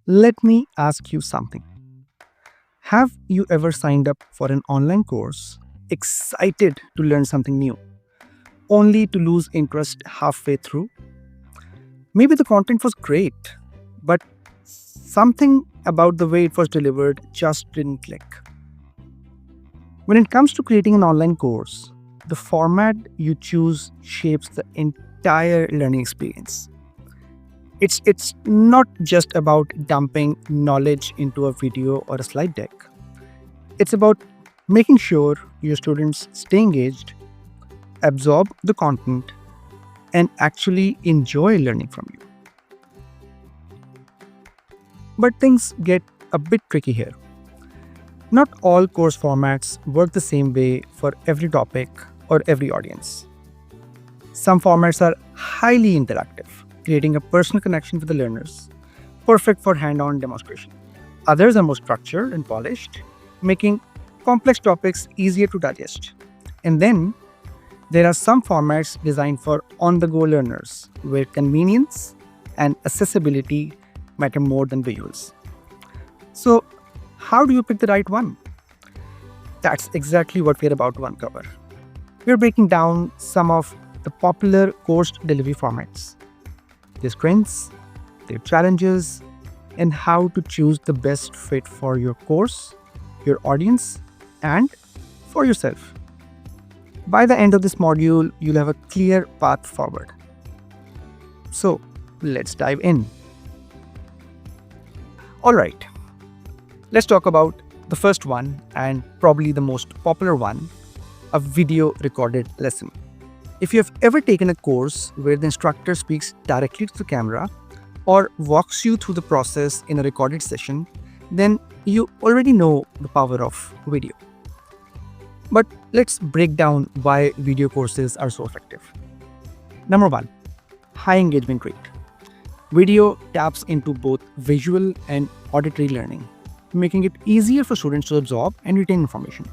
Let me ask you something. Have you ever signed up for an online course, excited to learn something new, only to lose interest halfway through? Maybe the content was great, but something about the way it was delivered just didn't click. When it comes to creating an online course, the format you choose shapes the entire learning experience. It's not just about dumping knowledge into a video or a slide deck. It's about making sure your students stay engaged, absorb the content, and actually enjoy learning from you. But things get a bit tricky here. Not all course formats work the same way for every topic or every audience. Some formats are highly interactive, creating a personal connection with the learners, perfect for hand-on demonstration. Others are more structured and polished, making complex topics easier to digest. And then there are some formats designed for on-the-go learners, where convenience and accessibility matter more than visuals. So, how do you pick the right one? That's exactly what we're about to uncover. We're breaking down some of the popular course delivery formats, their strengths, their challenges, and how to choose the best fit for your course, your audience, and for yourself. By the end of this module, you'll have a clear path forward. So, let's dive in. Alright, let's talk about the first one and probably the most popular one, a video recorded lesson. If you have ever taken a course where the instructor speaks directly to the camera or walks you through the process in a recorded session, then you already know the power of video. But let's break down why video courses are so effective. Number one, high engagement rate. Video taps into both visual and auditory learning, making it easier for students to absorb and retain information.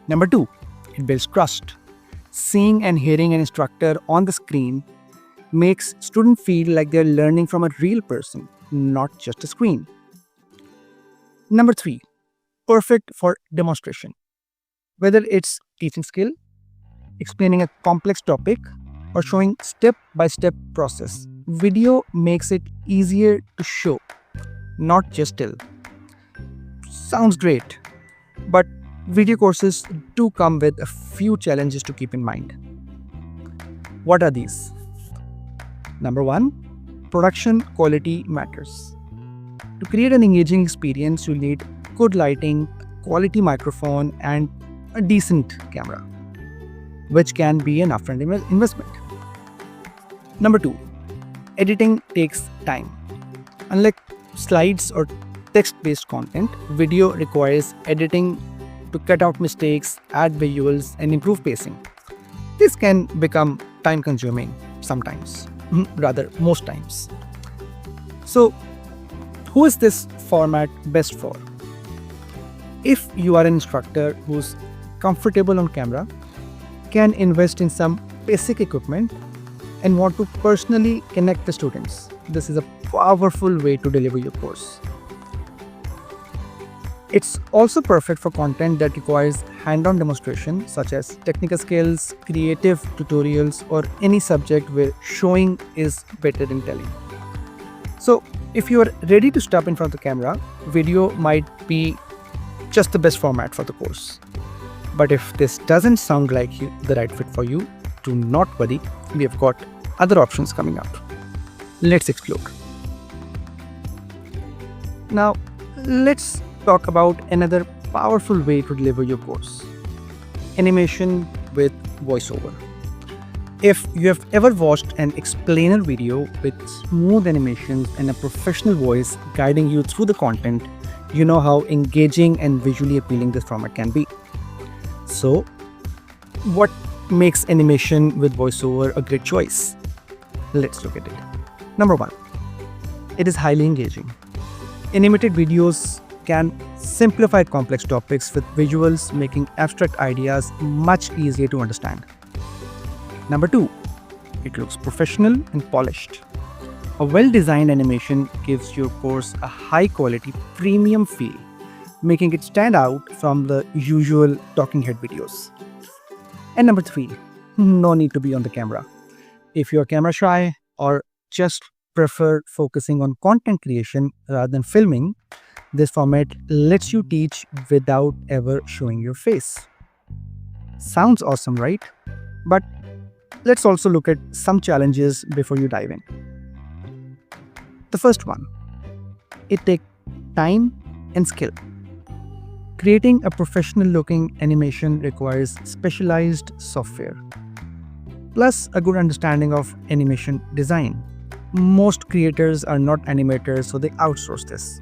Number two, it builds trust. Seeing and hearing an instructor on the screen makes students feel like they're learning from a real person, not just a screen. Number three, perfect for demonstration. Whether it's teaching skill, explaining a complex topic, or showing step-by-step process, video makes it easier to show, not just tell. Sounds great, but video courses do come with a few challenges to keep in mind. What are these? Number one, production quality matters. To create an engaging experience, you'll need good lighting, quality microphone, and a decent camera, which can be an upfront investment. Number two, editing takes time. Unlike slides or text-based content, video requires editing to cut out mistakes, add visuals, and improve pacing. This can become time-consuming sometimes, rather most times. So, who is this format best for? If you are an instructor who's comfortable on camera, can invest in some basic equipment, and want to personally connect the students, this is a powerful way to deliver your course. It's also perfect for content that requires hand-on demonstration, such as technical skills, creative tutorials, or any subject where showing is better than telling. So, if you are ready to step in front of the camera, video might be just the best format for the course. But if this doesn't sound like the right fit for you, do not worry, we have got other options coming up. Let's explore. Now, let's talk about another powerful way to deliver your course: animation with voiceover. If you have ever watched an explainer video with smooth animations and a professional voice guiding you through the content, you know how engaging and visually appealing this format can be. So, what makes animation with voiceover a great choice? Let's look at it. Number one, it is highly engaging. Animated videos can simplify complex topics with visuals, making abstract ideas much easier to understand. Number two, it looks professional and polished. A well-designed animation gives your course a high-quality premium feel, making it stand out from the usual talking head videos. And number 3, no need to be on the camera. If you're camera shy or just prefer focusing on content creation rather than filming, this format lets you teach without ever showing your face. Sounds awesome, right? But let's also look at some challenges before you dive in. The first one, it takes time and skill. Creating a professional looking animation requires specialized software, plus a good understanding of animation design. Most creators are not animators, so they outsource this.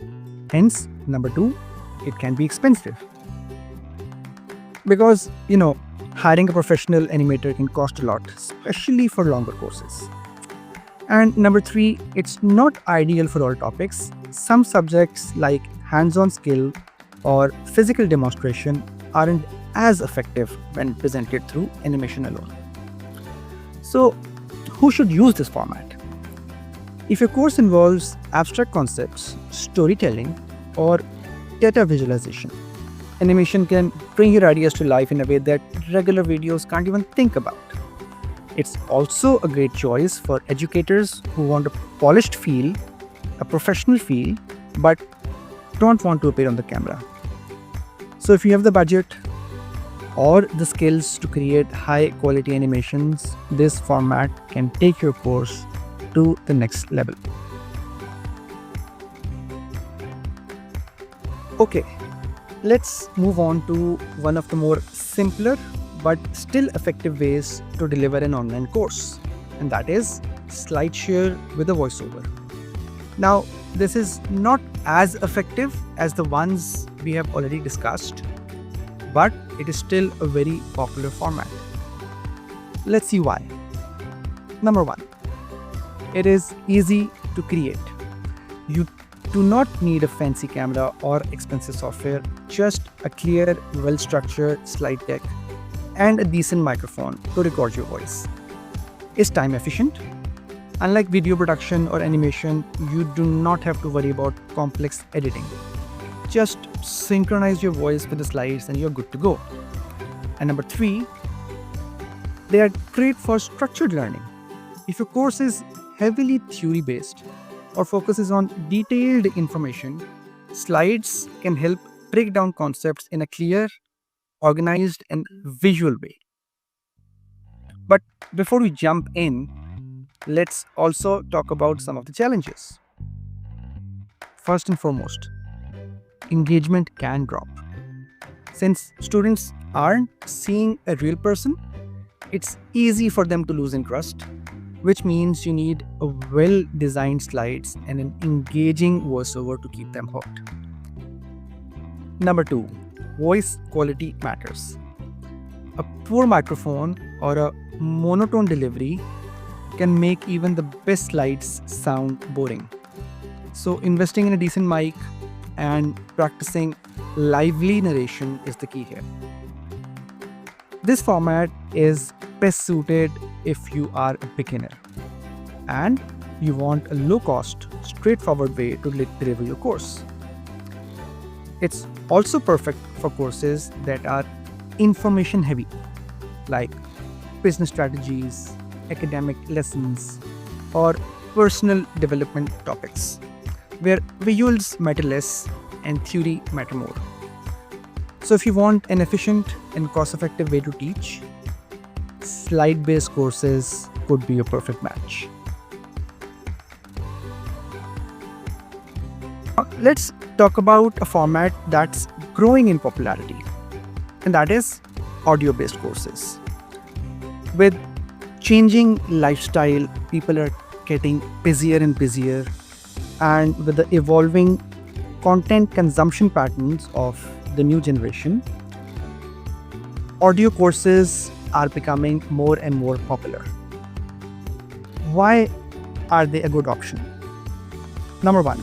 Hence, number 2, it can be expensive. Because, hiring a professional animator can cost a lot, especially for longer courses. And number 3, it's not ideal for all topics. Some subjects like hands-on skill or physical demonstration aren't as effective when presented through animation alone. So, who should use this format? If your course involves abstract concepts, storytelling, or data visualization, animation can bring your ideas to life in a way that regular videos can't even think about. It's also a great choice for educators who want a polished feel, a professional feel, but don't want to appear on the camera. So if you have the budget or the skills to create high quality animations, this format can take your course to the next level. Okay, let's move on to one of the more simpler but still effective ways to deliver an online course, and that is SlideShare with a voiceover. Now, this is not as effective as the ones we have already discussed, but it is still a very popular format. Let's see why. Number 1, it is easy to create. You do not need a fancy camera or expensive software, just a clear, well-structured slide deck and a decent microphone to record your voice. It's time efficient. Unlike video production or animation, you do not have to worry about complex editing. Just synchronize your voice with the slides and you're good to go. And number 3, they are great for structured learning. If your course is heavily theory-based or focuses on detailed information, slides can help break down concepts in a clear, organized, and visual way. But before we jump in, let's also talk about some of the challenges. First and foremost, engagement can drop. Since students aren't seeing a real person, it's easy for them to lose interest, which means you need a well-designed slides and an engaging voiceover to keep them hooked. Number 2, voice quality matters. A poor microphone or a monotone delivery can make even the best slides sound boring. So investing in a decent mic and practicing lively narration is the key here. This format is best suited if you are a beginner and you want a low-cost, straightforward way to deliver your course. It's also perfect for courses that are information heavy, like business strategies, academic lessons, or personal development topics, where visuals matter less and theory matter more. So if you want an efficient and cost-effective way to teach, slide-based courses could be a perfect match. Let's talk about a format that's growing in popularity, and that is audio-based courses. With changing lifestyle, people are getting busier and busier, and with the evolving content consumption patterns of the new generation, audio courses are becoming more and more popular. Why are they a good option? Number 1,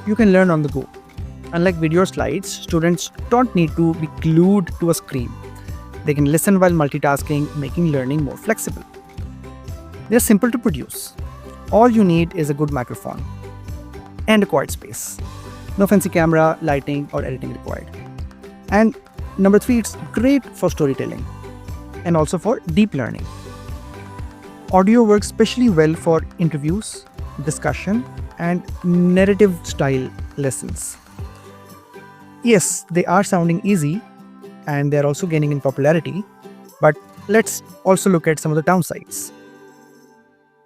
you can learn on the go. Unlike video slides, students don't need to be glued to a screen. They can listen while multitasking, making learning more flexible. They're simple to produce. All you need is a good microphone and a quiet space. No fancy camera, lighting, or editing required. And number 3, it's great for storytelling and also for deep learning. Audio works especially well for interviews, discussion, and narrative style lessons. Yes, they are sounding easy and they're also gaining in popularity, but let's also look at some of the downsides.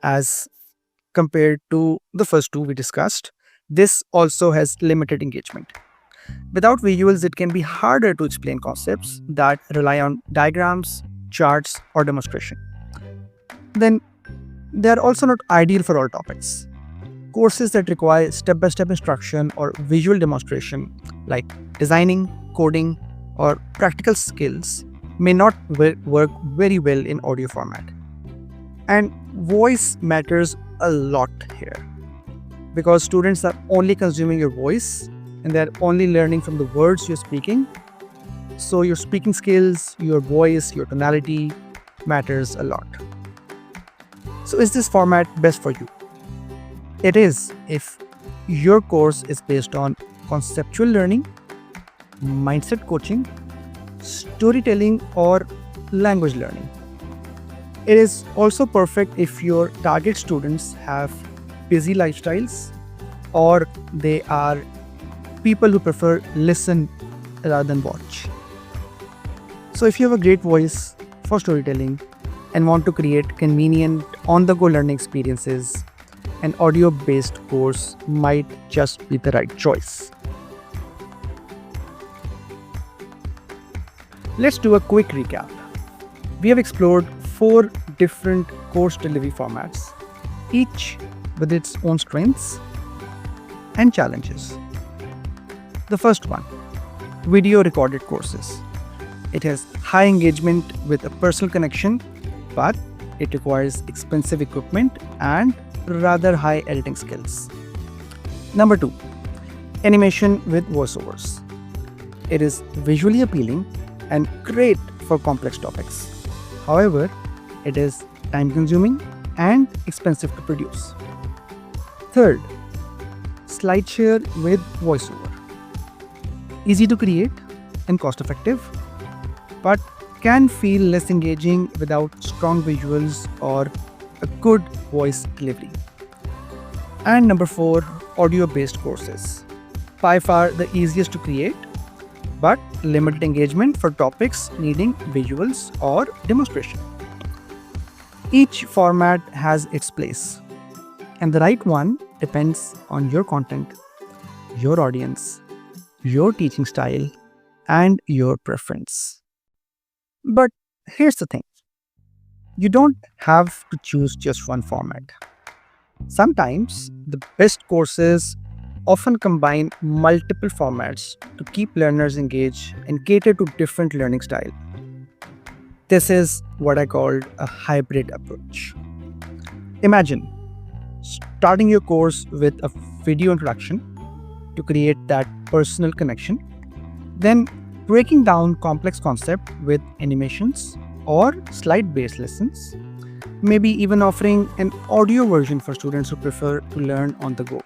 As compared to the first two we discussed, this also has limited engagement. Without visuals, it can be harder to explain concepts that rely on diagrams, charts, or demonstration. Then, they are also not ideal for all topics. Courses that require step-by-step instruction or visual demonstration, like designing, coding, or practical skills, may not work very well in audio format. And voice matters a lot here, because students are only consuming your voice and they're only learning from the words you're speaking. So your speaking skills, your voice, your tonality matters a lot. So is this format best for you? It is if your course is based on conceptual learning, mindset coaching, storytelling, or language learning. It is also perfect if your target students have busy lifestyles or they are people who prefer listen rather than watch. So if you have a great voice for storytelling and want to create convenient on-the-go learning experiences, an audio-based course might just be the right choice. Let's do a quick recap. We have explored 4 different course delivery formats, each with its own strengths and challenges. The first one, video recorded courses. It has high engagement with a personal connection, but it requires expensive equipment and rather high editing skills. Number 2, animation with voiceovers. It is visually appealing and great for complex topics. However, it is time-consuming and expensive to produce. Third, SlideShare with voiceover. Easy to create and cost-effective, but can feel less engaging without strong visuals or a good voice delivery. And number 4, audio-based courses. By far the easiest to create, but limited engagement for topics needing visuals or demonstration. Each format has its place, and the right one depends on your content, your audience, your teaching style, and your preference. But here's the thing. You don't have to choose just one format. Sometimes the best courses often combine multiple formats to keep learners engaged and cater to different learning styles. This is what I called a hybrid approach. Imagine starting your course with a video introduction to create that personal connection, then breaking down complex concepts with animations or slide-based lessons, maybe even offering an audio version for students who prefer to learn on the go.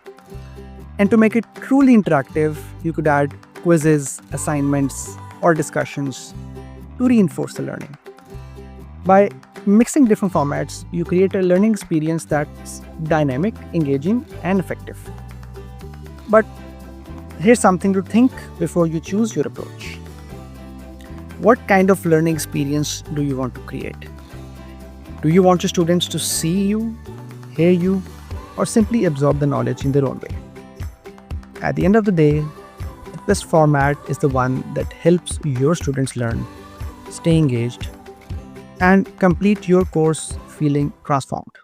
And to make it truly interactive, you could add quizzes, assignments, or discussions to reinforce the learning. By mixing different formats, you create a learning experience that's dynamic, engaging, and effective. But here's something to think before you choose your approach. What kind of learning experience do you want to create? Do you want your students to see you, hear you, or simply absorb the knowledge in their own way? At the end of the day, the best format is the one that helps your students learn, stay engaged, and complete your course feeling transformed.